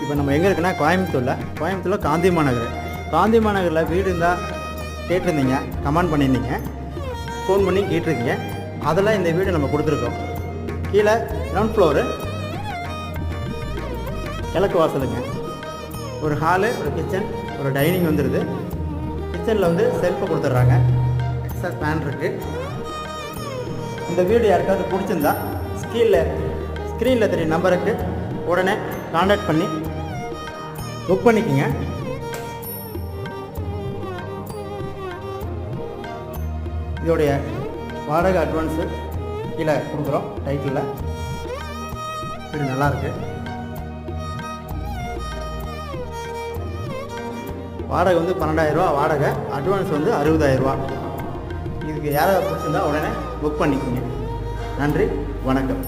இப்போ நம்ம எங்கே இருக்குன்னா கோயம்புத்தூரில் காந்தி மாநகர். காந்தி மாநகரில் வீடு இருந்தால் கேட்டிருந்தீங்க, கமெண்ட் பண்ணியிருந்தீங்க, ஃபோன் பண்ணி கேட்டிருக்கீங்க. அதெல்லாம் இந்த வீடு நம்ம கொடுத்துருக்கோம். கீழே கிரவுண்ட் ஃப்ளோரு, கிழக்கு வாசலுங்க. ஒரு ஹாலு, ஒரு கிச்சன், ஒரு டைனிங் வந்துடுது. கிச்சனில் வந்து செல்ஃபை கொடுத்துட்றாங்க. எக்ஸ்ட்ரா ஃபேன் இருக்குது. இந்த வீடு யாருக்காவது பிடிச்சிருந்தா ஸ்க்ரீனில் தெரிய நம்பருக்கு உடனே கான்டாக்ட் பண்ணி புக் பண்ணிக்கோங்க. இதோடைய வாடகை அட்வான்ஸு கீழே கொடுக்குறோம் டைட்டிலில். வீடு நல்லாயிருக்கு. வாடகை வந்து 12,000 வாடகை, அட்வான்ஸ் வந்து 60,000. இதுக்கு யாராவது பிடிச்சிருந்தா உடனே புக் பண்ணிக்கோங்க. நன்றி, வணக்கம்.